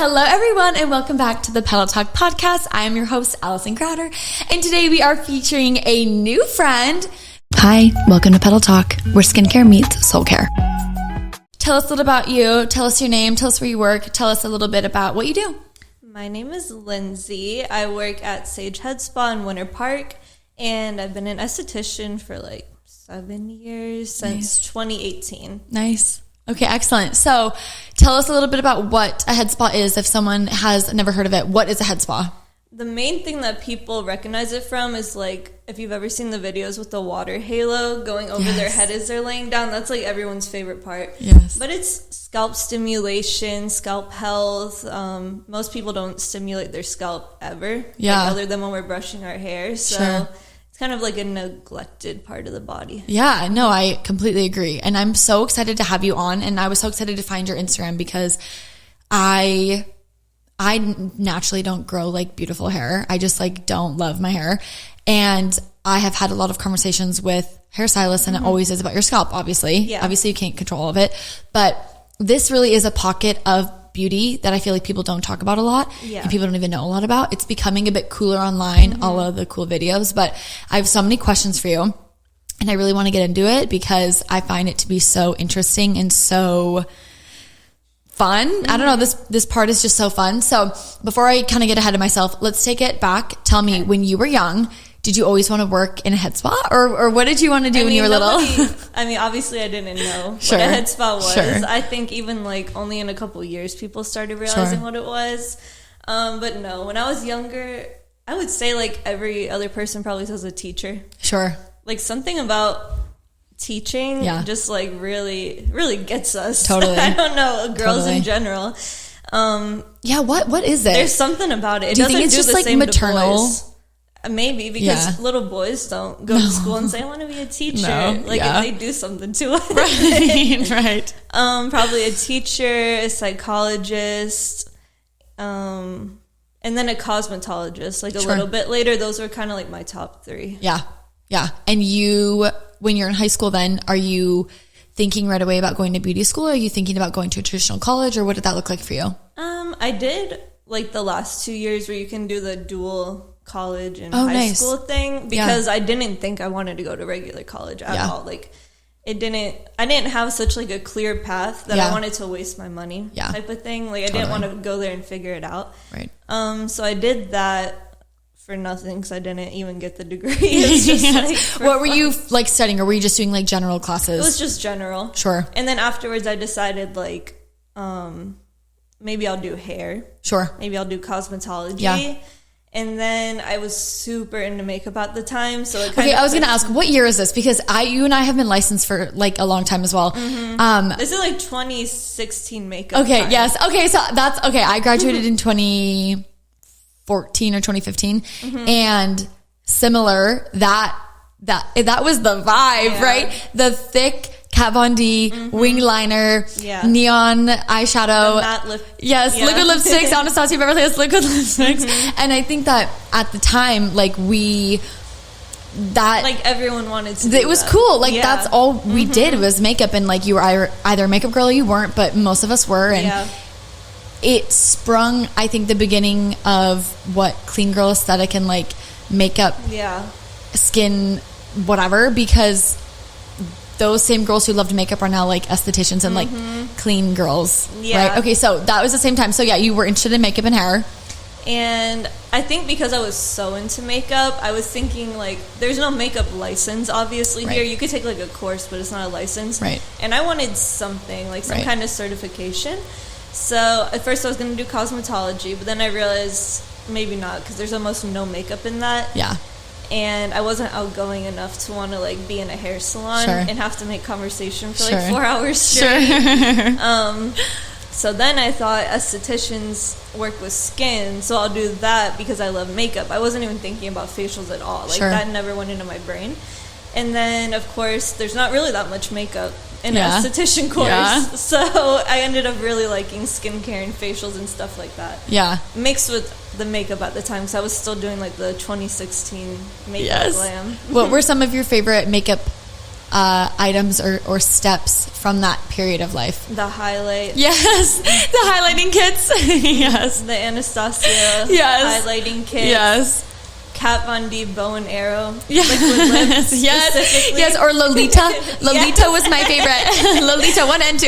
Hello, everyone, and welcome back to the Petal Talk podcast. I am your host, Allison, and today we are featuring a new friend. Hi, welcome to Petal Talk, where skincare meets soul care. Tell us a little about you. Tell us your name. Tell us where you work. Tell us a little bit about what you do. My name is Lindsey. I work at Sage Headspa in Winter Park, and I've been an esthetician for like 7 years, since 2018. Nice. Okay, excellent. So tell us a little bit about what a head spa is if someone has never heard of it. What is a head spa? The main thing that people recognize it from is like, if you've ever seen the videos with the water halo going over their head as they're laying down, that's like everyone's favorite part. Yes. But it's scalp stimulation, scalp health. Most people don't stimulate their scalp ever. Yeah. Like, other than when we're brushing our hair. So it's kind of like a neglected part of the body. Yeah, no, I completely agree. And I'm so excited to have you on. And I was so excited to find your Instagram because I naturally don't grow like beautiful hair. I just like don't love my hair. And I have had a lot of conversations with hairstylists, and it always is about your scalp, obviously. Yeah. Obviously you can't control all of it. But this really is a pocket of beauty that I feel like people don't talk about a lot, and people don't even know a lot about. It's becoming a bit cooler online, all of the cool videos, but I have so many questions for you, and I really want to get into it because I find it to be so interesting and so fun. I don't know, this part is just so fun. So before I kind of get ahead of myself, let's take it back. Tell me, when you were young, did you always want to work in a head spa, or what did you want to do when you were little? I mean, obviously I didn't know Sure. what a head spa was. Sure. I think even like only in a couple years people started realizing what it was. But no, when I was younger, I would say like every other person probably says a teacher. Sure. Like something about teaching just like really, really gets us. Totally. I don't know, girls in general. What is it? There's something about it. Do you think it's just like maternal? Maybe because little boys don't go to school and say, I want to be a teacher. If they do something to it. Right. Probably a teacher, a psychologist, and then a cosmetologist, like a little bit later. Those were kind of like my top three. Yeah. Yeah. And you, when you're in high school then, are you thinking right away about going to beauty school? Or are you thinking about going to a traditional college, or what did that look like for you? I did like the last 2 years where you can do the dual college and high school thing, because I didn't think I wanted to go to regular college at all. Like I didn't have such like a clear path that I wanted to waste my money type of thing. Like I didn't want to go there and figure it out. Right. So I did that for nothing because I didn't even get the degree. It's just like what were you like studying, or were you just doing like general classes? It was just general. Sure. And then afterwards I decided like maybe I'll do hair. Sure. Maybe I'll do cosmetology. Yeah. And then I was super into makeup at the time. So I was going to ask, what year is this? Because you and I have been licensed for like a long time as well. This is like 2016 makeup. Okay. time. Yes. Okay. So that's okay. I graduated in 2014 or 2015, and similar that was the vibe, right? The thick Kat Von D wing liner, neon eyeshadow, matte lip, liquid lipsticks, Anastasia Beverly Hills liquid lipsticks, and I think that at the time, like everyone wanted to. It was cool. Like that's all we did was makeup, and like you were either a makeup girl or you weren't, but most of us were, and it sprung, I think, the beginning of what clean girl aesthetic and like makeup, skin, whatever, because those same girls who loved makeup are now like estheticians and like clean girls, right? Okay, so that was the same time. So you were interested in makeup and hair. And I think because I was so into makeup, I was thinking like, there's no makeup license obviously here. You could take like a course, but it's not a license. Right. And I wanted something, like some kind of certification. So at first I was going to do cosmetology, but then I realized maybe not, because there's almost no makeup in that. Yeah. And I wasn't outgoing enough to want to like be in a hair salon and have to make conversation for like 4 hours straight. So then I thought estheticians work with skin, so I'll do that because I love makeup. I wasn't even thinking about facials at all. Like that never went into my brain. And then of course there's not really that much makeup in an esthetician course. So I ended up really liking skincare and facials and stuff like that. Yeah. Mixed with the makeup at the time, because I was still doing like the 2016 makeup glam. What were some of your favorite makeup items or steps from that period of life? The highlight. Yes. The highlighting kits. Yes. The Anastasia highlighting kit. Yes. Kat Von D bow and arrow. Yes. Liquid lips. Yes. Or Lolita. Lolita was my favorite. Lolita 1 and 2.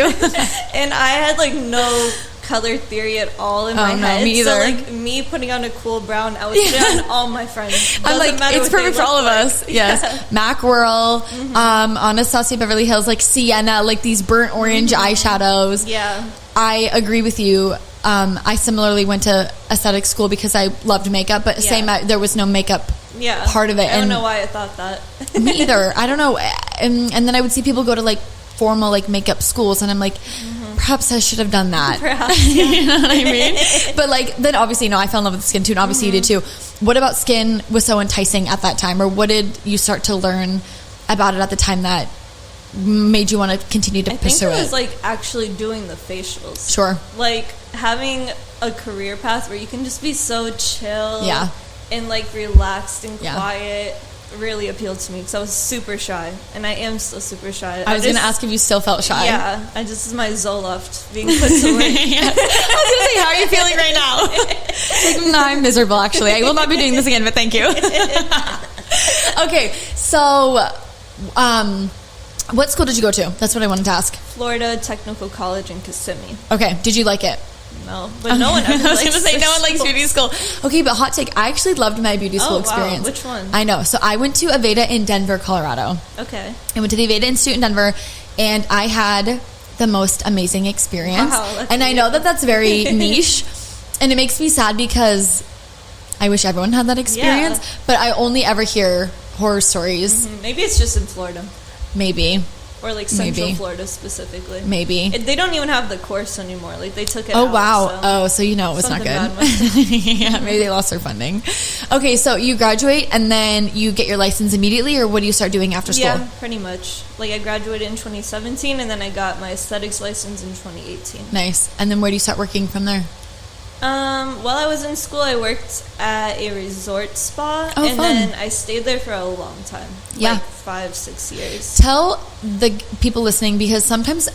And I had like no color theory at all in my head. Me either. So like me putting on a cool brown, I would put it on all my friends. I'm like, it's perfect for all of us. Yes. Yeah. Mac Whirl, Anastasia Beverly Hills, like sienna, like these burnt orange eyeshadows. Yeah. I agree with you. I similarly went to aesthetic school because I loved makeup, but there was no makeup part of it. I don't know why I thought that. Me either. I don't know. And then I would see people go to like formal like makeup schools, and I'm like, perhaps I should have done that. Perhaps, yeah. You know what I mean? But like, then obviously, I fell in love with skin too, and obviously you did too. What about skin was so enticing at that time, or what did you start to learn about it at the time that made you want to continue to pursue it? I think it was like actually doing the facials. Sure. Like having a career path where you can just be so chill and like relaxed and quiet really appealed to me because I was super shy, and I am still super shy. I was going to ask if you still felt shy. Yeah, this is my Zoloft being put to work. I was going to say, how are you feeling right now? Like, no, I'm miserable actually. I will not be doing this again, but thank you. Okay, so what school did you go to? That's what I wanted to ask. Florida Technical College in Kissimmee. Okay, did you like it? No, but no one ever likes. I was going to say no one likes beauty school. Okay, but hot take, I actually loved my beauty school experience. Wow. Which one? I know. So I went to Aveda in Denver, Colorado. Okay. I went to the Aveda Institute in Denver, and I had the most amazing experience. Wow, and I know that that's very niche, and it makes me sad because I wish everyone had that experience, but I only ever hear horror stories. Maybe it's just in Florida. Maybe. Or like Central Florida specifically. Maybe. They don't even have the course anymore. Like they took it out. Oh, wow. So you know it was not good. Yeah, maybe they lost their funding. Okay, so you graduate and then you get your license immediately, or what do you start doing after school? Yeah, pretty much. Like I graduated in 2017 and then I got my aesthetics license in 2018. Nice. And then where do you start working from there? While I was in school, I worked at a resort spa, and fun. then I stayed there for a long time. Yeah. Like 5-6 years. Tell the people listening, because sometimes...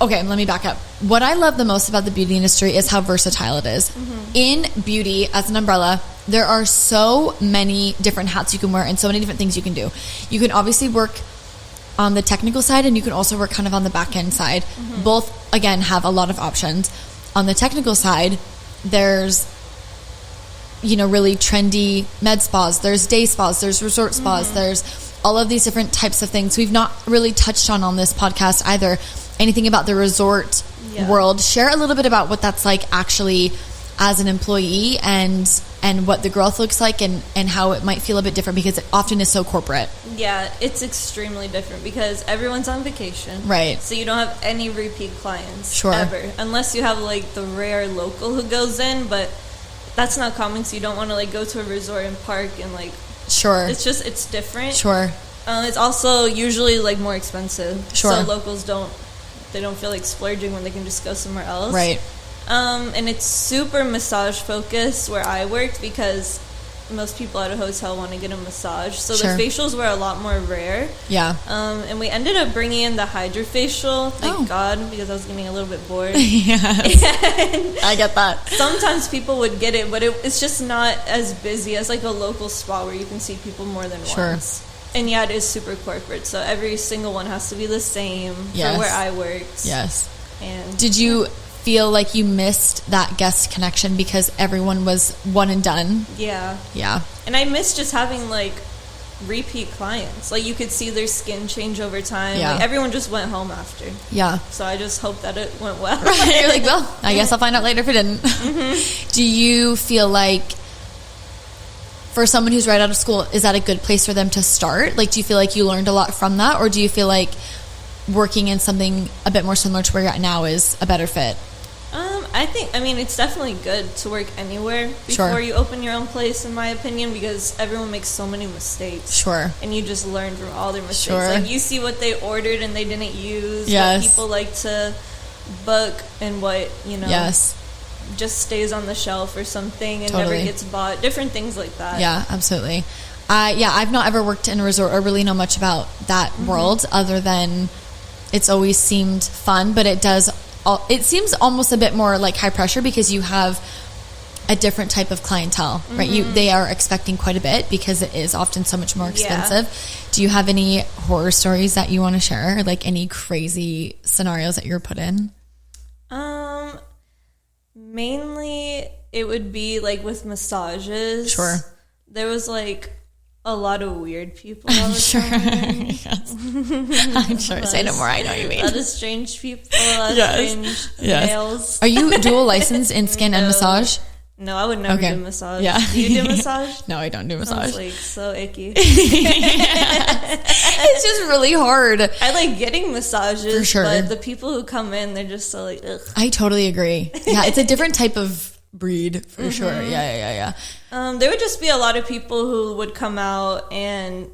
Okay, let me back up. What I love the most about the beauty industry is how versatile it is. In beauty, as an umbrella, there are so many different hats you can wear and so many different things you can do. You can obviously work on the technical side, and you can also work kind of on the back end side. Both, again, have a lot of options. On the technical side, there's, really trendy med spas, there's day spas, there's resort spas, there's all of these different types of things. We've not really touched on this podcast either anything about the resort world. Share a little bit about what that's like actually as an employee, and what the growth looks like, and how it might feel a bit different because it often is so corporate. Yeah, it's extremely different because everyone's on vacation. Right. So you don't have any repeat clients. Sure. Ever. Unless you have like the rare local who goes in, but that's not common, so you don't want to like go to a resort and park and like... Sure. It's different. Sure. It's also usually like more expensive. Sure. So locals don't feel like splurging when they can just go somewhere else. Right. And it's super massage focused where I worked because most people at a hotel want to get a massage. So the facials were a lot more rare. Yeah. And we ended up bringing in the hydrofacial, thank God, because I was getting a little bit bored. Yes. I get that. Sometimes people would get it, but it's just not as busy as like a local spa where you can see people more than once. And yeah, it is super corporate, so every single one has to be the same for where I worked. Yes. And did you feel like you missed that guest connection because everyone was one and done? Yeah. Yeah. And I miss just having like repeat clients. Like you could see their skin change over time. Yeah. Like, everyone just went home after. Yeah. So I just hope that it went well. Right. You're like, well, I guess I'll find out later if it didn't. Do you feel like for someone who's right out of school, is that a good place for them to start? Like, do you feel like you learned a lot from that? Or do you feel like working in something a bit more similar to where you're at now is a better fit? I mean, it's definitely good to work anywhere before you open your own place, in my opinion, because everyone makes so many mistakes. Sure. And you just learn from all their mistakes. Sure. Like, you see what they ordered and they didn't use. Yes. What people like to book and what, Yes. just stays on the shelf or something and Totally. never gets bought. Different things like that. Yeah, absolutely. I've not ever worked in a resort or really know much about that world other than it's always seemed fun, but it seems almost a bit more like high pressure because you have a different type of clientele, right? They are expecting quite a bit because it is often so much more expensive. Yeah. Do you have any horror stories that you want to share? Like any crazy scenarios that you're put in? Mainly it would be like with massages. Sure. There was like a lot of weird people. I'm sure. Yes. I'm sure. Say no more. I know what you mean. A lot of strange people. A lot of strange males. Are you dual licensed in skin and massage? No, I would never do massage. Yeah. Do you do massage? No, I don't do massage. Sounds like so icky. It's just really hard. I like getting massages, for sure. But the people who come in, they're just so like, ugh. I totally agree. Yeah, it's a different type of breed for sure. Yeah. There would just be a lot of people who would come out and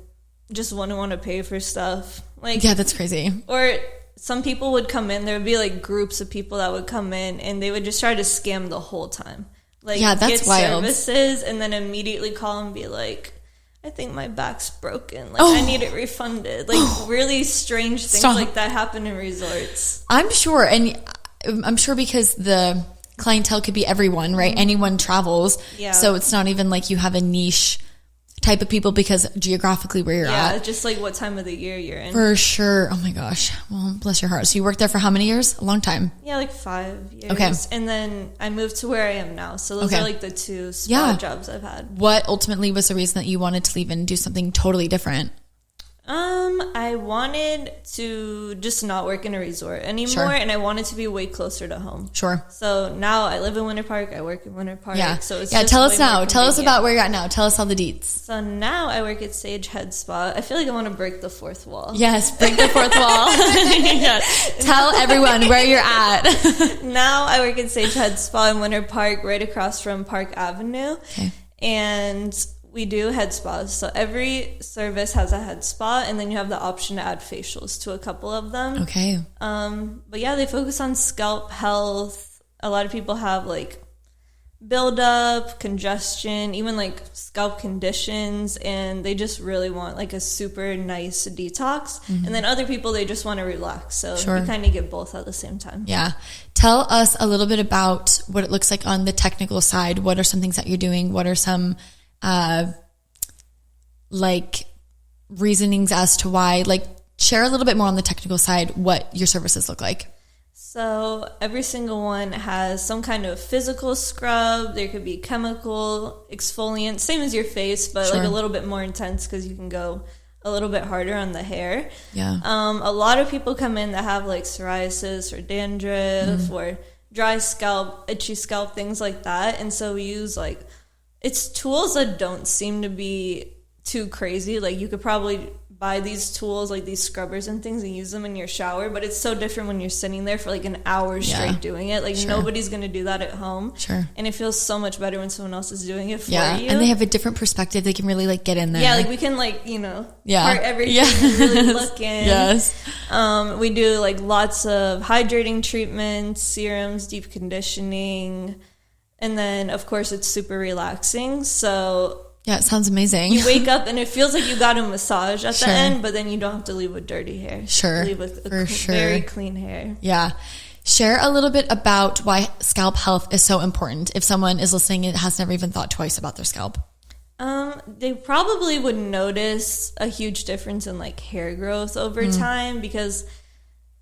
just wouldn't want to pay for stuff. Like, yeah, that's crazy. Or some people would come in. There would be like groups of people that would come in, and they would just try to scam the whole time. Like, yeah, that's get wild. Services and then immediately call and be like, I think my back's broken. Like, I need it refunded. Like, really strange things like that happen in resorts. I'm sure. And I'm sure because the clientele could be everyone, right? Anyone travels. Yeah. So it's not even like you have a niche type of people because geographically where you're at. Yeah, just like what time of the year you're in. For sure. Oh my gosh. Well, bless your heart. So you worked there for how many years? A long time. Yeah, like 5 years. Okay. And then I moved to where I am now. So those are like the 2 spa jobs I've had. What ultimately was the reason that you wanted to leave and do something totally different? I wanted to just not work in a resort anymore, and I wanted to be way closer to home. Sure. So now I live in Winter Park. I work in Winter Park. Yeah. So it's tell us now. Tell us about where you're at now. Tell us all the deets. So now I work at Sage Head Spa. I feel like I want to break the 4th wall. Yes, break the 4th wall. Yes. Tell everyone where you're at. Now I work at Sage Head Spa in Winter Park, right across from Park Avenue. Okay. And we do head spas. So every service has a head spa, and then you have the option to add facials to a couple of them. Okay. But yeah, they focus on scalp health. A lot of people have like buildup, congestion, even like scalp conditions, and they just really want like a super nice detox. Mm-hmm. And then other people, they just want to relax. So you kind of get both at the same time. Yeah. Tell us a little bit about what it looks like on the technical side. What are some things that you're doing? What are some like reasonings as to why, like share a little bit more on the technical side, what your services look like. So every single one has some kind of physical scrub. There could be chemical exfoliant, same as your face, but like a little bit more intense because you can go a little bit harder on the hair. Yeah. A lot of people come in that have like psoriasis or dandruff or dry scalp, itchy scalp, things like that. And so we use like, it's tools that don't seem to be too crazy. Like you could probably buy these tools, like these scrubbers and things, and use them in your shower, but it's so different when you're sitting there for like an hour straight doing it. Like nobody's going to do that at home. Sure. And it feels so much better when someone else is doing it for you. And they have a different perspective. They can really like get in there. Yeah, like we can like, you know, part everything and really look in. Yes. We do like lots of hydrating treatments, serums, deep conditioning, and then of course it's super relaxing. So yeah, it sounds amazing. You wake up and it feels like you got a massage at the end, but then you don't have to leave with dirty hair. Sure. You leave with very clean hair. Yeah. Share a little bit about why scalp health is so important. If someone is listening and has never even thought twice about their scalp. They probably would notice a huge difference in like hair growth over time because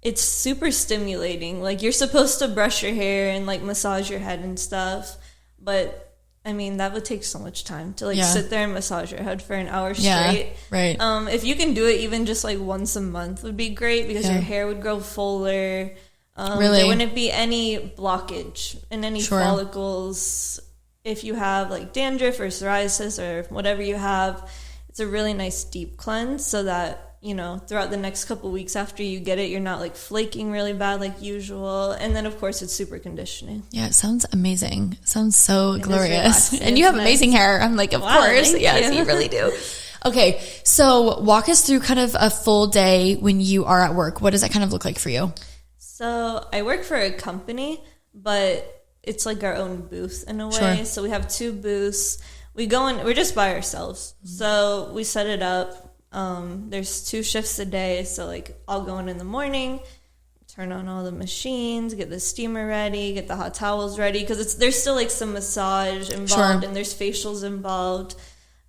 it's super stimulating. Like you're supposed to brush your hair and like massage your head and stuff, but I mean, that would take so much time to like sit there and massage your head for an hour straight. Right. If you can do it even just like once a month would be great because your hair would grow fuller. Really? There wouldn't be any blockage in any follicles. If you have like dandruff or psoriasis or whatever you have, it's a really nice deep cleanse so that, you know, throughout the next couple of weeks after you get it, you're not like flaking really bad like usual. And then of course it's super conditioning. Yeah, it sounds amazing. It sounds so glorious. And you have amazing hair. I'm like, of course. Yes, you really do. Okay, so walk us through kind of a full day when you are at work. What does that kind of look like for you? So I work for a company, but it's like our own booth in a way. So we have 2 booths. we go in, we're just by ourselves. So we set it up. There's 2 shifts a day. So like I'll go in the morning, turn on all the machines, get the steamer ready, get the hot towels ready. Because there's still like some massage involved and there's facials involved.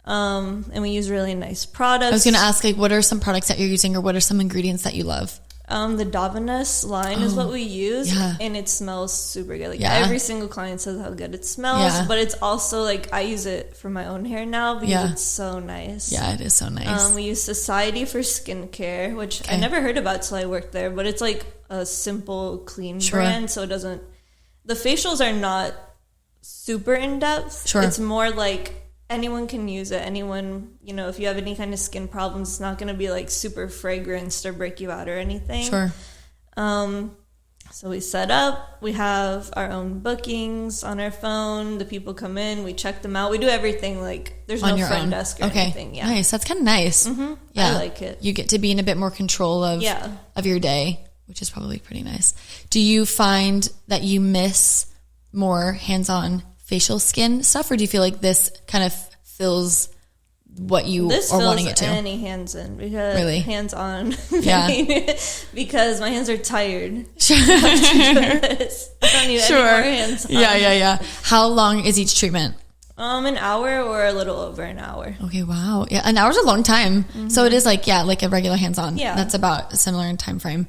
And we use really nice products. I was going to ask, like, what are some products that you're using or what are some ingredients that you love? The Davinus line is what we use, and it smells super good. Like every single client says how good it smells, but it's also like I use it for my own hair now because it's so nice. Yeah, it is so nice. We use Society for skincare, which I never heard about till I worked there, but it's like a simple, clean brand, so it doesn't. The facials are not super in depth. Sure, it's more like anyone can use it. Anyone, you know, if you have any kind of skin problems, it's not going to be like super fragranced or break you out or anything. Sure. So we set up, we have our own bookings on our phone. The people come in, we check them out. We do everything like there's no front desk or anything. Yeah. Nice. That's kind of nice. Mm-hmm. Yeah. I like it. You get to be in a bit more control of your day, which is probably pretty nice. Do you find that you miss more hands-on facial skin stuff, or do you feel like this kind of fills what you are wanting it to? Any hands in because really? Hands on, because my hands are tired. Sure. I don't need any more hands on. Yeah. How long is each treatment? An hour or a little over an hour. Okay, wow. Yeah, an hour's a long time. Mm-hmm. So it is like a regular hands-on. Yeah, that's about similar in time frame.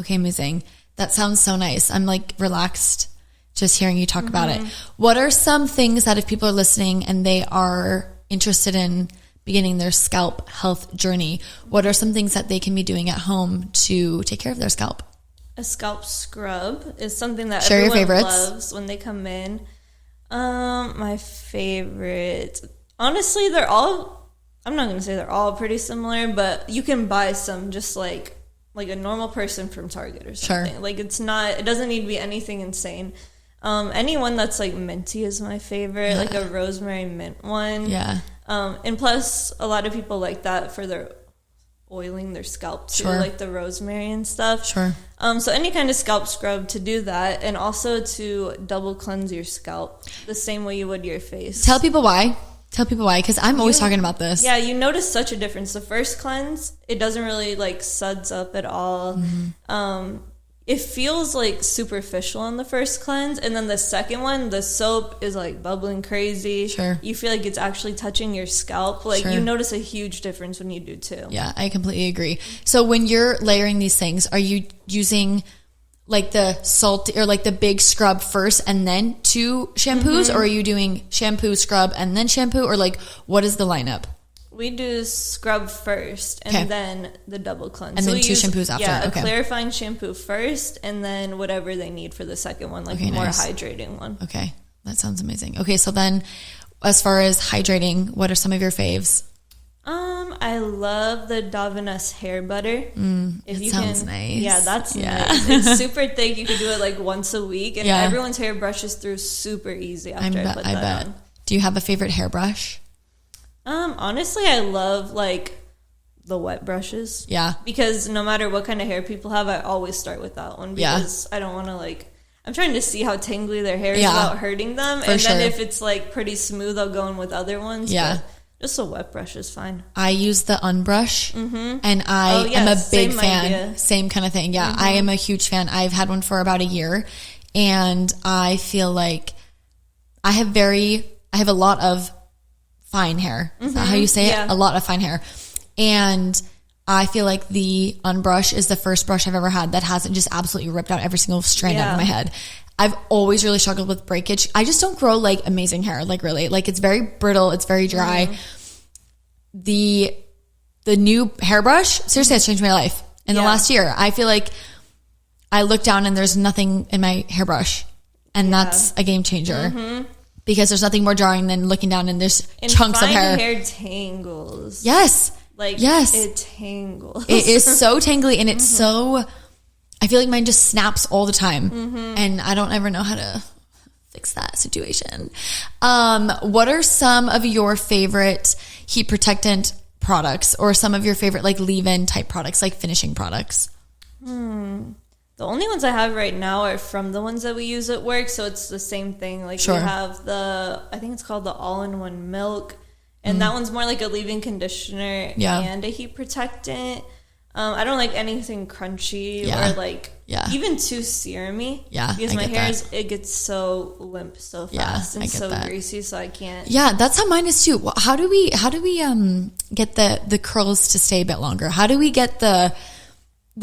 Okay, amazing. That sounds so nice. I'm like relaxed just hearing you talk about it. What are some things that if people are listening and they are interested in beginning their scalp health journey, what are some things that they can be doing at home to take care of their scalp? A scalp scrub is something that everyone loves when they come in. My favorite, honestly, they're all, I'm not going to say they're all pretty similar, but you can buy some just like a normal person from Target or something. Sure. Like it doesn't need to be anything insane. Anyone that's like minty is my favorite, like a rosemary mint one. Yeah. And plus a lot of people like that for their oiling their scalp too, like the rosemary and stuff. Sure. So any kind of scalp scrub to do that, and also to double cleanse your scalp the same way you would your face. Tell people why, because I'm always talking about this. Yeah, you notice such a difference. The first cleanse, it doesn't really like suds up at all. Mm-hmm. It feels like superficial on the first cleanse, and then the second one, the soap is like bubbling crazy. Sure. You feel like it's actually touching your scalp. Like you notice a huge difference when you do too. Yeah, I completely agree. So when you're layering these things, are you using like the salt or like the big scrub first and then 2 shampoos, or are you doing shampoo, scrub, and then shampoo, or like what is the lineup? We do scrub first and then the double cleanse. And then 2 shampoos after. Yeah, a clarifying shampoo first and then whatever they need for the second one, like more hydrating one. Okay, that sounds amazing. Okay, so then as far as hydrating, what are some of your faves? I love the Davinus hair butter. Sounds nice. Yeah, that's nice. It's super thick. You can do it like once a week, and everyone's hair brushes through super easy after I put that on. Do you have a favorite hairbrush? Honestly, I love like the wet brushes. Yeah. Because no matter what kind of hair people have, I always start with that one because I don't want to I'm trying to see how tangly their hair is without hurting them. Then if it's like pretty smooth, I'll go in with other ones. Yeah. But just a wet brush is fine. I use the unbrush and I am a big fan. Idea. Same kind of thing. Yeah. I am a huge fan. I've had one for about a year and I feel like I have a lot of fine hair. Is that how you say it? A lot of fine hair. And I feel like the unbrush is the first brush I've ever had that hasn't just absolutely ripped out every single strand out of my head. I've always really struggled with breakage. I just don't grow like amazing hair, like really. Like it's very brittle, it's very dry. The new hairbrush, seriously, has changed my life in the last year. I feel like I look down and there's nothing in my hairbrush, and that's a game changer. Because there's nothing more jarring than looking down and there's chunks of hair. Hair tangles. Yes. It tangles. It is so tangly and it's so, I feel like mine just snaps all the time. And I don't ever know how to fix that situation. What are some of your favorite heat protectant products or some of your favorite like leave-in type products, like finishing products? The only ones I have right now are from the ones that we use at work, so it's the same thing. Like we have I think it's called the all-in-one milk, and that one's more like a leave-in conditioner and a heat protectant. I don't like anything crunchy or like even too serumy. Yeah, because my hair it gets so limp so fast and so greasy, so I can't. Yeah, that's how mine is too. How do we get the curls to stay a bit longer? How do we get the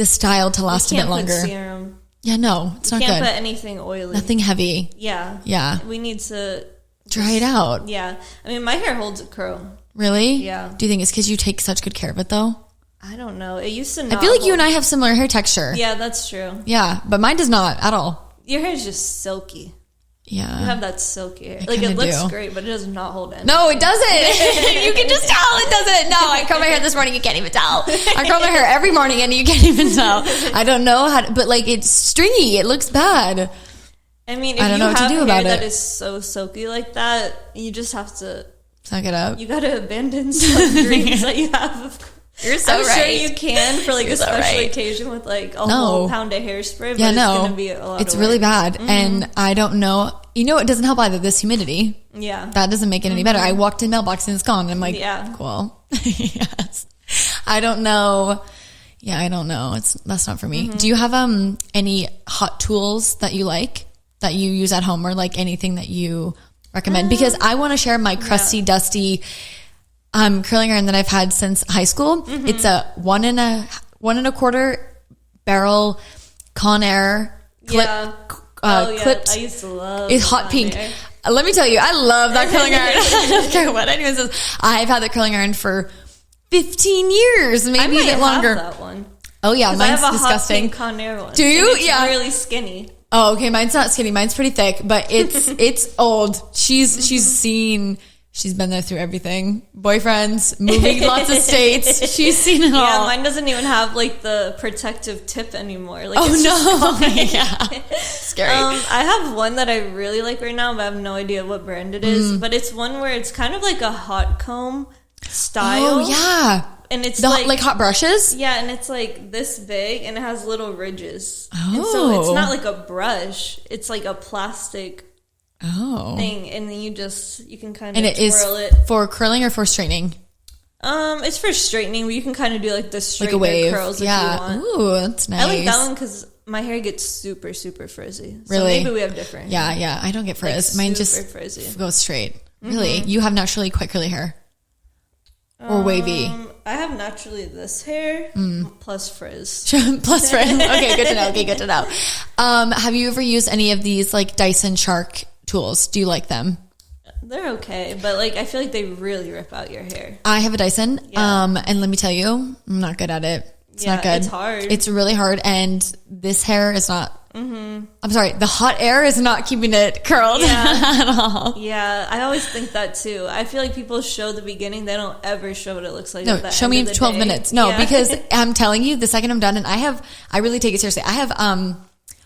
style to last a bit longer? Put serum. Yeah, no, it's not good. Can't put anything oily. Nothing heavy. Yeah. We need to dry it out. Yeah. I mean, my hair holds a curl. Really? Yeah. Do you think it's because you take such good care of it, though? I don't know. It used to not. I feel like you and I have similar hair texture. Yeah, that's true. Yeah, but mine does not at all. Your hair is just silky. Yeah. You have that silky hair. Like, it looks great, but it does not hold anything. No, it doesn't. You can just tell it doesn't. No, I curl my hair this morning, you can't even tell. I curl my hair every morning and you can't even tell. I don't know how to, but like it's stringy. It looks bad. I mean, if you have hair that is so silky like that, you just have to suck it up. You got to abandon some dreams that you have. You're so I'm right. sure you can for like a special occasion with like a whole pound of hairspray, but it's going to be a lot It's really bad. And I don't know. You know, it doesn't help either. This humidity. Yeah. That doesn't make it any better. I walked in mailbox and it's gone. I'm like, cool. Yes. I don't know. Yeah, I don't know. That's not for me. Do you have any hot tools that you like that you use at home or like anything that you recommend? Because I want to share my crusty, dusty curling iron that I've had since high school. It's a 1 1/4 barrel Conair clip. Clipped. I used to love it's hot pink. Let me tell you, I love that curling iron. I don't care what anyone says. I've had that curling iron for 15 years, maybe a bit longer. Have that one. Oh yeah, mine's I have a disgusting. Hot pink Conair one. Do you? It's really skinny. Oh, okay. Mine's not skinny. Mine's pretty thick, but it's old. She's been there through everything. Boyfriends, moving lots of states. She's seen it all. Yeah, mine doesn't even have like the protective tip anymore. Like, Scary. I have one that I really like right now, but I have no idea what brand it is. But it's one where it's kind of like a hot comb style. Oh yeah. And it's like hot brushes? Yeah, and it's like this big and it has little ridges. Oh. And so it's not like a brush. It's like a plastic thing, and then you can kind of twirl it. For curling or for straightening? It's for straightening, but you can kind of do like the straighter curls if you want. Ooh, that's nice. I like that one because my hair gets super, super frizzy. So really? Maybe we have different. Yeah. I don't get frizz. Mine just frizzy. Goes straight. Really? You have naturally quite curly hair? Or wavy? I have naturally this hair plus frizz. Plus frizz. Okay, good to know. Have you ever used any of these like Dyson Shark tools? Do you like them? They're okay, but like I feel like they really rip out your hair. I have a Dyson, and let me tell you, I'm not good at it. It's not good. It's hard. It's really hard, and this hair is not. I'm sorry, the hot air is not keeping it curled at all. Yeah, I always think that too. I feel like people show the beginning; they don't ever show what it looks like. No, at the show end me of the 12 day. minutes. No, because I'm telling you, the second I'm done, and I really take it seriously. I have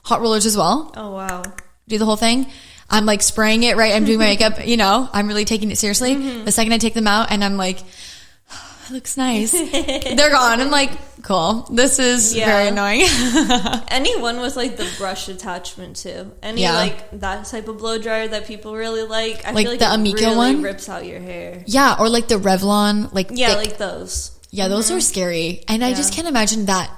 hot rollers as well. Oh wow! Do the whole thing. I'm like spraying it, right? I'm doing my makeup, I'm really taking it seriously. The second I take them out and I'm like, it looks nice. They're gone. I'm like, cool. This is very annoying. Anyone with like the brush attachment too. Like that type of blow dryer that people really like. I feel like the Amica really one rips out your hair. Yeah. Or like the Revlon, like thick. Like those. Yeah. Those are scary. And I just can't imagine that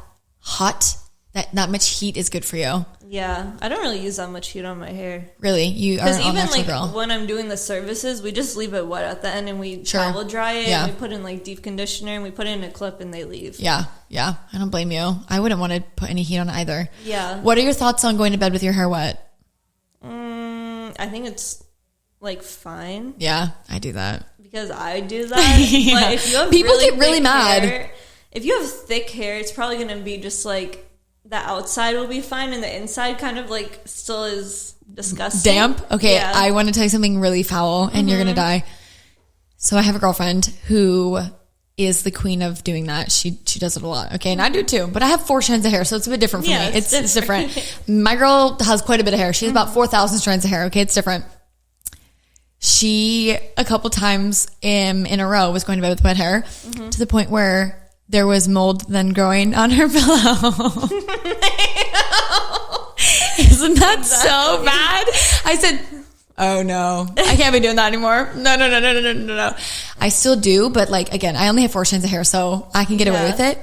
that much heat is good for you. Yeah, I don't really use that much heat on my hair. Really? You are an all-natural girl. When I'm doing the services, we just leave it wet at the end and we towel dry it. And we put in like deep conditioner and we put it in a clip and they leave. Yeah. I don't blame you. I wouldn't want to put any heat on it either. Yeah. What are your thoughts on going to bed with your hair wet? I think it's like fine. Yeah, I do that. Because I do that. But if you have people get really mad. Hair, if you have thick hair, it's probably going to be just like the outside will be fine and the inside kind of like still is disgusting. Damp? Okay, yeah. I want to tell you something really foul and you're going to die. So I have a girlfriend who is the queen of doing that. She does it a lot. Okay, and I do too. But I have 4 strands of hair, so it's a bit different for me. It's different. My girl has quite a bit of hair. She has about 4,000 strands of hair. Okay, it's different. She, a couple times in a row, was going to bed with wet hair to the point where there was mold then growing on her pillow. Isn't that so bad? I said, oh no, I can't be doing that anymore. No. I still do, but like, again, I only have 4 strands of hair, so I can get away with it.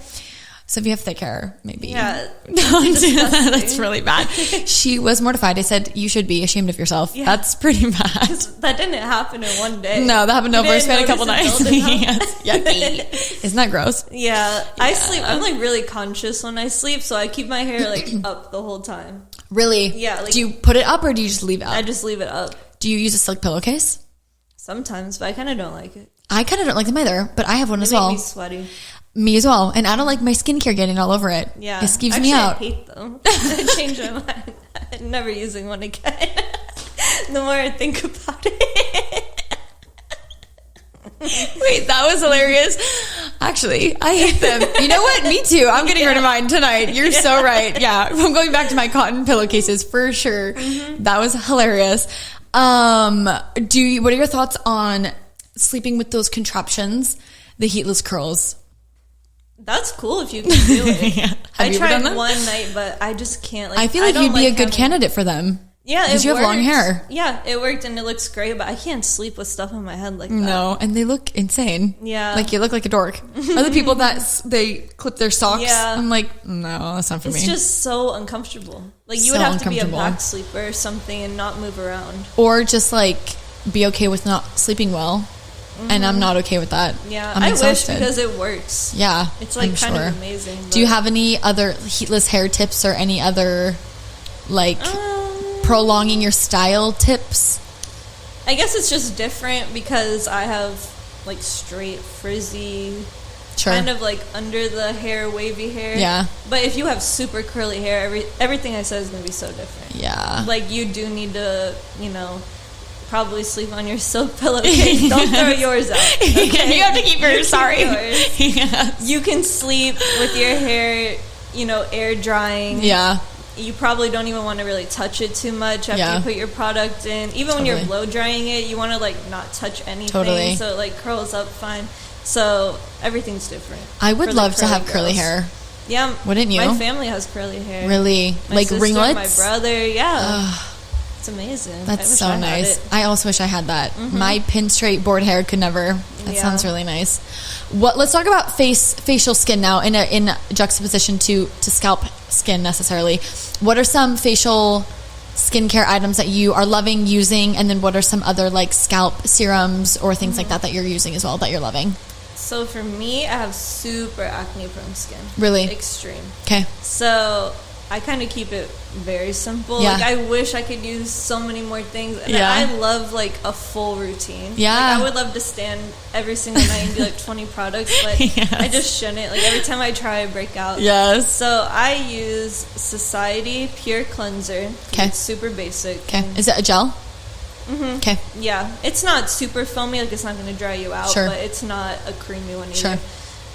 So if you have thick hair, maybe don't do that. That's really bad. She was mortified. I said, you should be ashamed of yourself. Yeah. That's pretty bad. That didn't happen in one day. No, that happened over a span a couple nights. Yes. Yucky. Isn't that gross? Yeah. I sleep. I'm like really conscious when I sleep, so I keep my hair like up the whole time. Really? Yeah. Like, do you put it up or do you just leave it up? I just leave it up. Do you use a silk pillowcase? Sometimes, but I kind of don't like it. I kind of don't like them either, but I have one as well. They make me sweaty. Me as well. And I don't like my skincare getting all over it. Yeah. It skeeves me out. I hate them. I changed my mind. I'm never using one again. The more I think about it. Wait, that was hilarious. Actually, I hate them. You know what? Me too. I'm getting rid of mine tonight. You're so right. Yeah. I'm going back to my cotton pillowcases for sure. Mm-hmm. That was hilarious. What are your thoughts on sleeping with those contraptions, the heatless curls? That's cool if you can do it. Yeah. I tried one night, but I just can't. Like, I feel like you'd be a good candidate for them. Yeah, because you have long hair. Yeah, it worked and it looks great, but I can't sleep with stuff on my head like that. No, and they look insane. Yeah. Like you look like a dork. Other people that they clip their socks, yeah. I'm like, no, that's not for me. It's just so uncomfortable. Like you would have to be a back sleeper or something and not move around. Or just like be okay with not sleeping well. Mm-hmm. And I'm not okay with that. Yeah, I wish because it works. Yeah, it's like kind of amazing. Do you have any other heatless hair tips or any other like prolonging your style tips? I guess it's just different because I have like straight frizzy, kind of like under the hair wavy hair. Yeah. But if you have super curly hair, everything I said is gonna be so different. Yeah. Like you do need to, probably sleep on your silk pillowcase. Don't throw yours out. Okay? You have to keep yours. Sorry. Yes. You can sleep with your hair, air drying. Yeah. You probably don't even want to really touch it too much after you put your product in. Even when you're blow drying it, you want to like not touch anything so it like curls up fine. So everything's different. I would love to have curly hair. Yeah. Wouldn't you? My family has curly hair. Really? My like sister, ringlets? My brother, yeah. It's amazing. That's so nice. I also wish I had that. Mm-hmm. My pin straight board hair could never. That sounds really nice. Let's talk about facial skin now in juxtaposition to scalp skin necessarily. What are some facial skincare items that you are loving using, and then what are some other like scalp serums or things like that you're using as well that you're loving? So for me, I have super acne prone skin. Really? Extreme. Okay. So I kind of keep it very simple. Yeah. Like I wish I could use so many more things. And I love like a full routine. Yeah. Like I would love to stand every single night and do like 20 products, but I just shouldn't. Like every time I try, I break out. Yes. So I use Society Pure Cleanser. Okay. It's super basic. Okay. Is it a gel? Mm-hmm. Okay. Yeah. It's not super foamy. Like it's not going to dry you out, but it's not a creamy one either. Sure.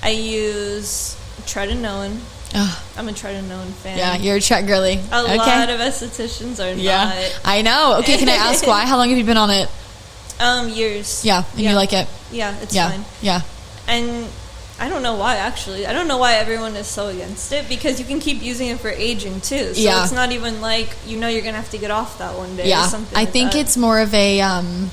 I use Tretinoin. Oh. I'm a Tretinoin fan. Yeah, you're a Tret girly. A lot of estheticians are not. I know. Okay, can I ask why? How long have you been on it? Years. Yeah, and you like it? Yeah, it's fine. Yeah. And I don't know why, actually. I don't know why everyone is so against it, because you can keep using it for aging, too. So it's not even like, you're going to have to get off that one day or something I think it's more of a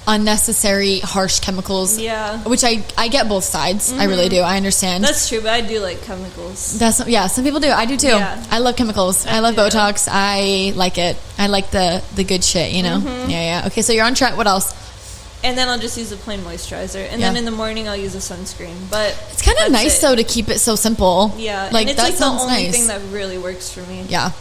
unnecessary harsh chemicals, which I get both sides. I really do. I understand. That's true, but I do like chemicals. Some people do. I do too. I love chemicals. I love Botox. I like it. I like the good shit, Yeah. Okay, so you're on Tret. What else? And then I'll just use a plain moisturizer, and then in the morning I'll use a sunscreen. But it's kind of nice though to keep it so simple. Yeah, like and it's that like the sounds only nice. thing that really works for me. Yeah.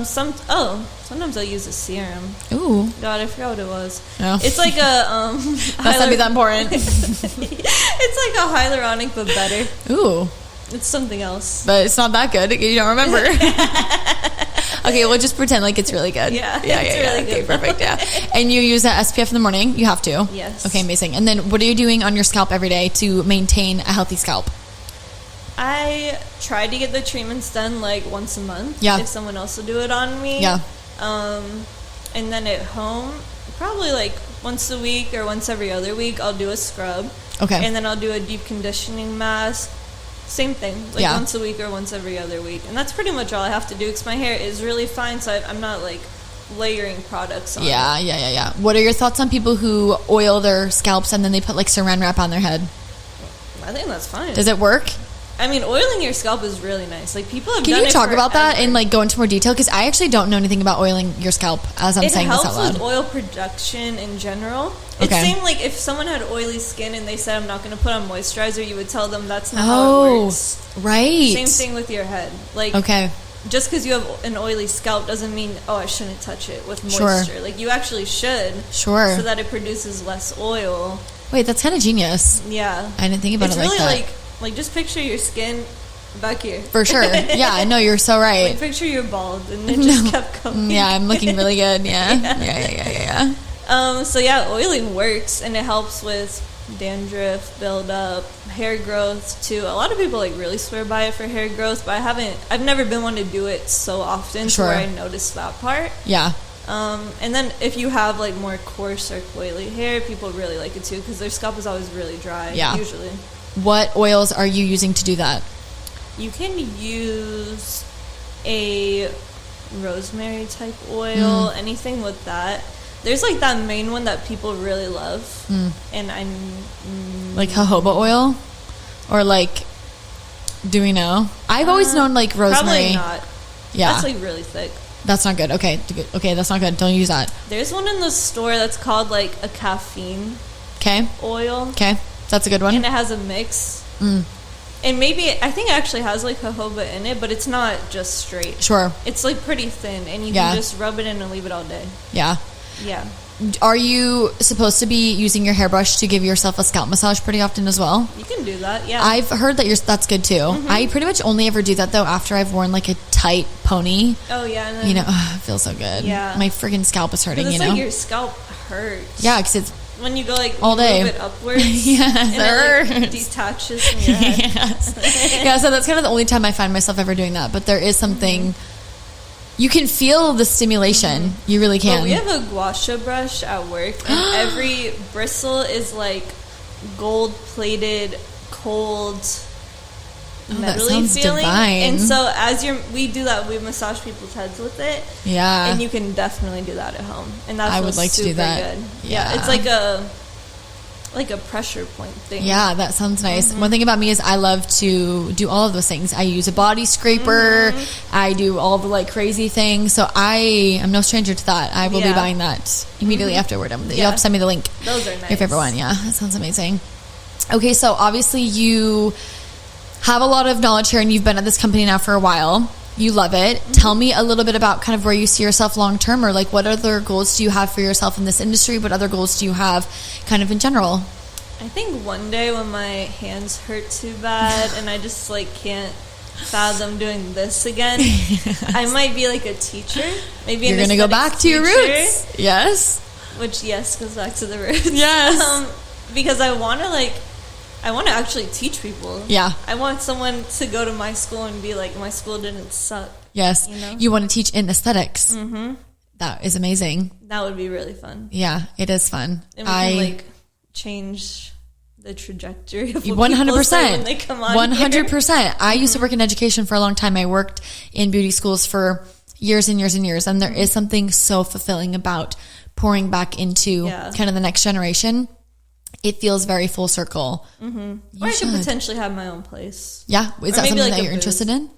Sometimes I'll use a serum. Ooh. God, I forgot what it was. Oh. It's like a That's not be that important. It's like a hyaluronic, but better. Ooh. It's something else. But it's not that good. You don't remember. Okay, we'll just pretend like it's really good. Yeah. Really good. Okay, perfect. Yeah. And you use that SPF in the morning? You have to? Yes. Okay, amazing. And then what are you doing on your scalp every day to maintain a healthy scalp? I try to get the treatments done like once a month. Yeah. If someone else will do it on me. Yeah. And then at home, probably like once a week or once every other week, I'll do a scrub. Okay. And then I'll do a deep conditioning mask. Same thing, like once a week or once every other week. And that's pretty much all I have to do because my hair is really fine, so I'm not like layering products on it. Yeah. What are your thoughts on people who oil their scalps and then they put like saran wrap on their head? I think that's fine. Does it work? I mean, oiling your scalp is really nice. Like, people have done it Can you talk about that forever. and like go into more detail? Because I actually don't know anything about oiling your scalp as I'm saying this out loud. It helps with oil production in general. It seemed like if someone had oily skin and they said, I'm not going to put on moisturizer, you would tell them that's not how it works. Right. Same thing with your head. Like, just because you have an oily scalp doesn't mean, I shouldn't touch it with moisture. Like, you actually should. Sure. So that it produces less oil. Wait, that's kind of genius. Yeah. I didn't think about it like that. It's really like, just picture your skin back here. For sure. Yeah, no, you're so right. Like, picture you're bald, and it just kept going. Yeah, I'm looking really good. Yeah. So oiling works, and it helps with dandruff, buildup, hair growth too. A lot of people like really swear by it for hair growth, but I've never been one to do it so often to where I noticed that part. Yeah. And then if you have like more coarse or coily hair, people really like it too because their scalp is always really dry. Yeah. Usually. What oils are you using to do that? You can use a rosemary type oil, anything with that. There's like that main one that people really love, and like jojoba oil, or like, do we know? I've always known like rosemary. Probably not. Yeah, that's like really thick. That's not good. Okay, that's not good. Don't use that. There's one in the store that's called like a caffeine oil. Okay, that's a good one. And it has a mix. And maybe, I think it actually has like jojoba in it, but it's not just straight. Sure. It's like pretty thin, and you can just rub it in and leave it all day. Yeah. Yeah. Are you supposed to be using your hairbrush to give yourself a scalp massage pretty often as well? You can do that, yeah. I've heard that that's good too. I pretty much only ever do that though after I've worn like a tight pony. Oh yeah. And then, it feels so good. Yeah. My freaking scalp is hurting, like your scalp hurts. Yeah, because it's when you go like all day, move it upwards. Yes, and it like detaches from your head. Yes. Yeah, so that's kind of the only time I find myself ever doing that. But there is something you can feel the stimulation. You really can. Well, we have a gua sha brush at work, and every bristle is like gold plated, cold, metally feeling. Divine. And so as we do that, we massage people's heads with it. Yeah, and you can definitely do that at home, and I would like to do that. Good. Yeah, it's like a pressure point thing. Yeah, that sounds nice. One thing about me is I love to do all of those things. I use a body scraper. I do all the like crazy things. So I am no stranger to that. I will be buying that immediately after we're done with it. You'll have to send me the link. Those are nice. Your favorite one. Yeah, that sounds amazing. Okay, so obviously you have a lot of knowledge here, and you've been at this company now for a while. You love it. Tell me a little bit about kind of where you see yourself long term, or like what other goals do you have for yourself in this industry? What other goals do you have kind of in general? I think one day when my hands hurt too bad and I just like can't fathom doing this again, I might be like a teacher. Maybe you're going to go back to your roots. Yes. Which goes back to the roots. Yes. Because I want to actually teach people. Yeah. I want someone to go to my school and be like, my school didn't suck. Yes. You want to teach in aesthetics. That is amazing. That would be really fun. Yeah, it is fun. And we can like change the trajectory of what 100%. People say when they come on 100%. Here. I used to work in education for a long time. I worked in beauty schools for years and years and years. And there is something so fulfilling about pouring back into kind of the next generation. It feels very full circle. Or I could potentially have my own place. Yeah. Is that something like that you're interested in?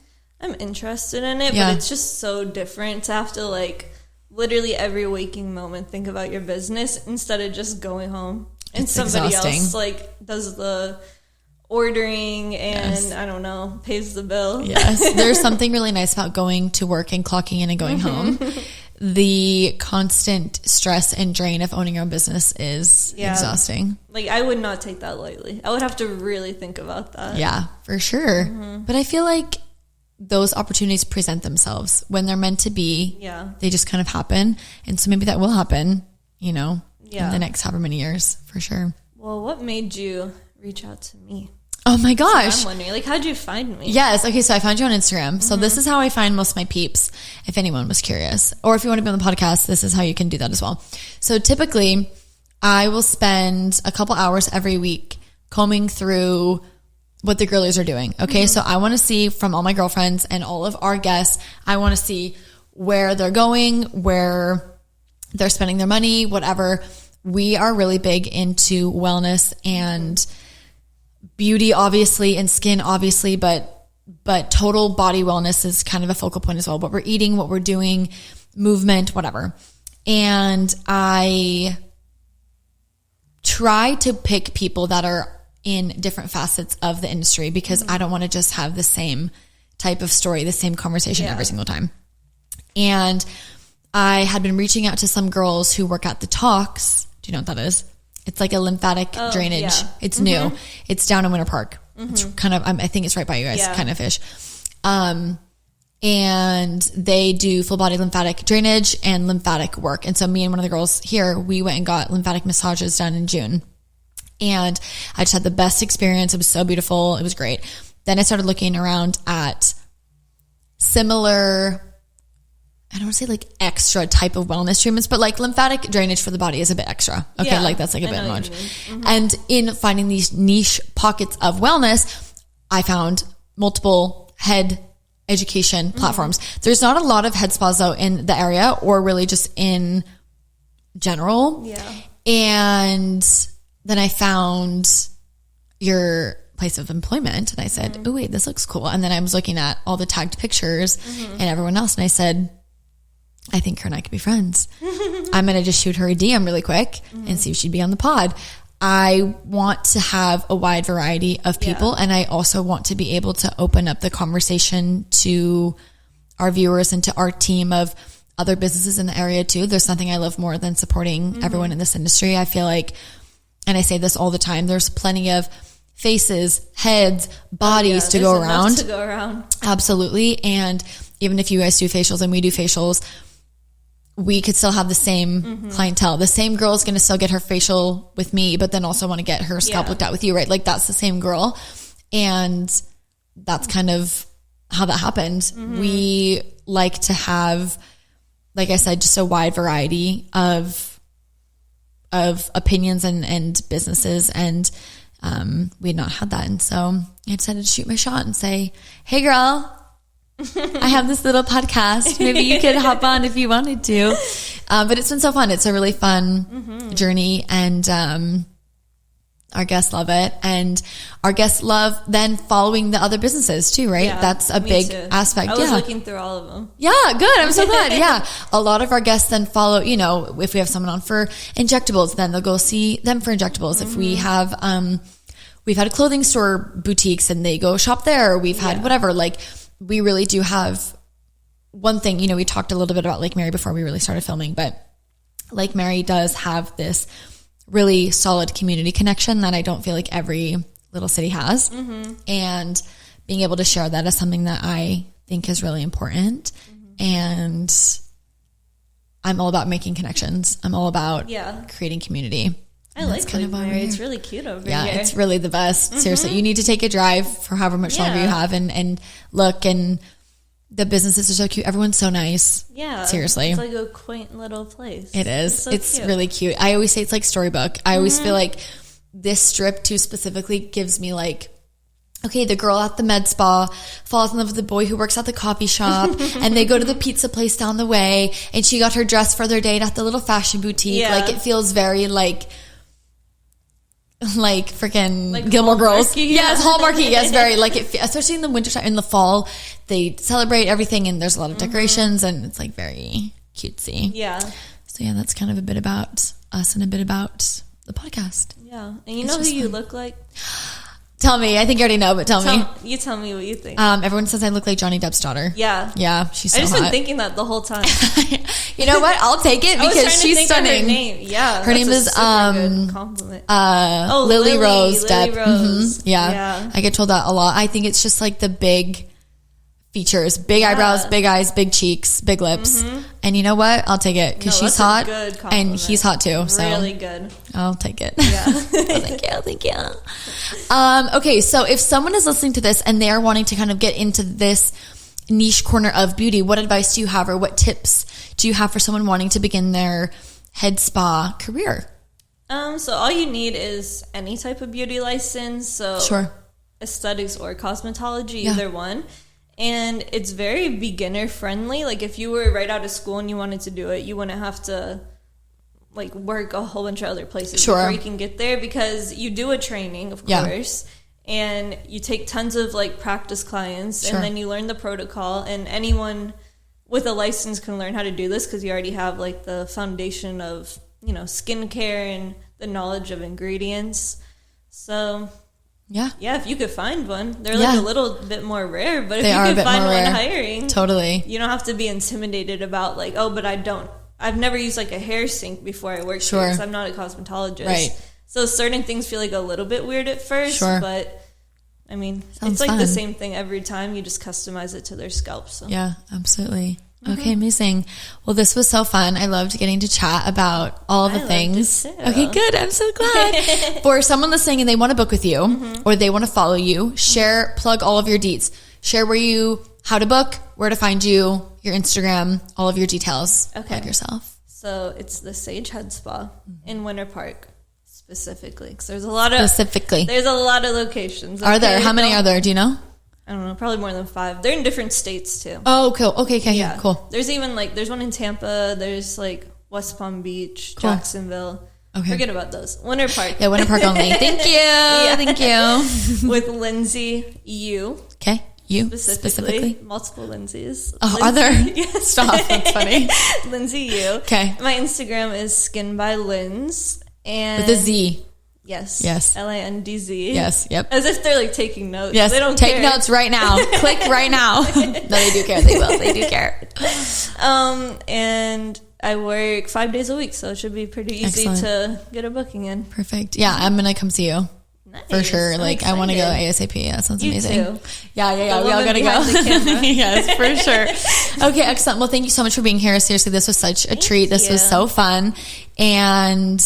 I'm interested in it, but it's just so different to have to like literally every waking moment think about your business instead of just going home and somebody else like does the ordering and I don't know, pays the bill. Yes. There's something really nice about going to work and clocking in and going home. The constant stress and drain of owning your own business is exhausting. Like, I would not take that lightly. I would have to really think about that. Yeah, for sure. But I feel like those opportunities present themselves when they're meant to be. Yeah. They just kind of happen. And so maybe that will happen, in the next however many years, for sure. Well, what made you reach out to me? Oh my gosh. So I'm wondering, like, how'd you find me? Yes. Okay. So I found you on Instagram. So this is how I find most of my peeps, if anyone was curious. Or if you want to be on the podcast, this is how you can do that as well. So typically I will spend a couple hours every week combing through what the girlies are doing. Okay. So I want to see from all my girlfriends and all of our guests, I want to see where they're going, where they're spending their money, whatever. We are really big into wellness and beauty, obviously, and skin, obviously, but total body wellness is kind of a focal point as well. What we're eating, what we're doing, movement, whatever. And I try to pick people that are in different facets of the industry because I don't want to just have the same type of story, the same conversation every single time. And I had been reaching out to some girls who work at the Talks. Do you know what that is? It's like a lymphatic drainage. Yeah. It's new. It's down in Winter Park. It's kind of, I think it's right by you guys, kind of ish. And they do full body lymphatic drainage and lymphatic work. And so me and one of the girls here, we went and got lymphatic massages done in June. And I just had the best experience. It was so beautiful. It was great. Then I started looking around at similar, I don't want to say like extra type of wellness treatments, but like lymphatic drainage for the body is a bit extra. Okay. Yeah, like that's like a bit much. And in finding these niche pockets of wellness, I found multiple head education platforms. There's not a lot of head spas though in the area or really just in general. Yeah. And then I found your place of employment and I said, oh wait, this looks cool. And then I was looking at all the tagged pictures and everyone else. And I said, I think her and I could be friends. I'm going to just shoot her a DM really quick and see if she'd be on the pod. I want to have a wide variety of people. And I also want to be able to open up the conversation to our viewers and to our team of other businesses in the area too. There's nothing I love more than supporting everyone in this industry. I feel like, and I say this all the time, there's plenty of faces, heads, bodies to go around. Absolutely. And even if you guys do facials and we do facials, we could still have the same clientele. The same girl is going to still get her facial with me, but then also want to get her scalp looked at with you, right? Like that's the same girl. And that's kind of how that happened. We like to have, like I said, just a wide variety of opinions and businesses. And we had not had that. And so I decided to shoot my shot and say, hey girl, I have this little podcast. Maybe you could hop on if you wanted to. But it's been so fun. It's a really fun journey. And our guests love it. And our guests love then following the other businesses too, right? Yeah, that's a big aspect. I was looking through all of them. Yeah, good. I'm so glad. Yeah. A lot of our guests then follow, you know, if we have someone on for injectables, then they'll go see them for injectables. If we have, we've had a clothing store boutiques and they go shop there. We've had whatever, like, we really do have one thing, you know, we talked a little bit about Lake Mary before we really started filming, but Lake Mary does have this really solid community connection that I don't feel like every little city has. And being able to share that is something that I think is really important. And I'm all about making connections. I'm all about creating community. I like Lake Mary. It's really cute over here. Yeah, it's really the best. Seriously, you need to take a drive for however much longer you have and look, and the businesses are so cute. Everyone's so nice. Yeah. Seriously. It's like a quaint little place. It is. It's really cute. I always say it's like storybook. I always feel like this strip too specifically gives me like, okay, the girl at the med spa falls in love with the boy who works at the coffee shop and they go to the pizza place down the way and she got her dress for their date at the little fashion boutique. Yeah. Like it feels very like freaking Gilmore Girls. Yes, Hallmarky. Yes, very like it, especially in the winter time. In the fall, they celebrate everything and there's a lot of decorations and it's like very cutesy. Yeah. So yeah, that's kind of a bit about us and a bit about the podcast. Yeah. And you know who you look like? Tell me. I think you already know, but tell me. You tell me what you think. Everyone says I look like Johnny Depp's daughter. Yeah. Yeah, she's so hot. I've just been thinking that the whole time. You know what? I'll take it because she's stunning. Her name. Yeah. Her name is good compliment. Lily Rose Depp. Yeah. I get told that a lot. I think it's just like the big features, big eyebrows, big eyes, big cheeks, big lips. And you know what? I'll take it because she's hot and he's hot too. So really good. I'll take it. Yeah. Thank you. Okay. So if someone is listening to this and they're wanting to kind of get into this niche corner of beauty, what advice do you have or what tips do you have for someone wanting to begin their head spa career? So all you need is any type of beauty license. So sure. aesthetics or cosmetology, either one. And it's very beginner friendly. Like if you were right out of school and you wanted to do it, you wouldn't have to like work a whole bunch of other places before you can get there, because you do a training, of course, and you take tons of like practice clients, and then you learn the protocol, and anyone with a license can learn how to do this because you already have like the foundation of, you know, skincare and the knowledge of ingredients. So yeah, if you could find one, they're like a little bit more rare, but if you could find one hiring, totally, you don't have to be intimidated about like, oh, but I've never used like a hair sink before I worked here because I'm not a cosmetologist. Right. So certain things feel like a little bit weird at first, but I mean, it's like the same thing every time. You just customize it to their scalp. So yeah, absolutely. Okay, amazing. Well, this was so fun. I loved getting to chat about all the things. Okay, good. I'm so glad. For someone listening and they want to book with you or they want to follow you, plug all of your deets. Share how to book, where to find you, your Instagram, all of your details. Okay. Plug yourself. So it's the Sage Head Spa in Winter Park specifically, because there's a lot of locations. Are there? How many are there? Do you know? I don't know, probably more than 5. They're in different states too. Oh, cool. Okay, yeah, cool. There's even like, there's one in Tampa, there's like West Palm Beach, Jacksonville. Okay. Forget about those. Winter Park. Yeah, Winter Park only. Thank you. Thank you. With Lindsey U. Okay. You specifically? Multiple Lindseys. Oh, are there? Yes. Stop. That's funny. Lindsey U. Okay. My Instagram is Skin by Linz. And with a Z. Yes. Lindz. Yes. Yep. As if they're like taking notes. Yes. They don't take notes right now. Click right now. No, they do care. They will. They do care. And I work 5 days a week, so it should be pretty easy to get a booking in. Perfect. Yeah, I'm gonna come see you. Nice. For sure. Like, I want to go ASAP. That sounds amazing. Too. Yeah. We all gotta go. Yes, for sure. Okay, excellent. Well, thank you so much for being here. Seriously, this was such a treat. This was so fun. And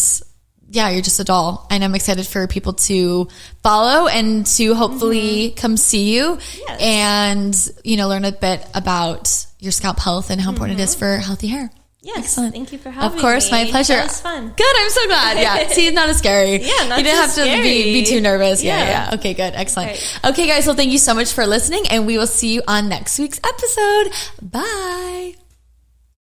yeah, you're just a doll. And I'm excited for people to follow and to hopefully come see you and, you know, learn a bit about your scalp health and how important it is for healthy hair. Yes. Excellent. Thank you for having me. Of course, my pleasure. That was fun. Good. I'm so glad. Yeah. See, it's not as scary. Yeah, not You didn't have scary. to be too nervous. Yeah. Okay, good. Excellent. Okay, guys. Well, thank you so much for listening, and we will see you on next week's episode. Bye.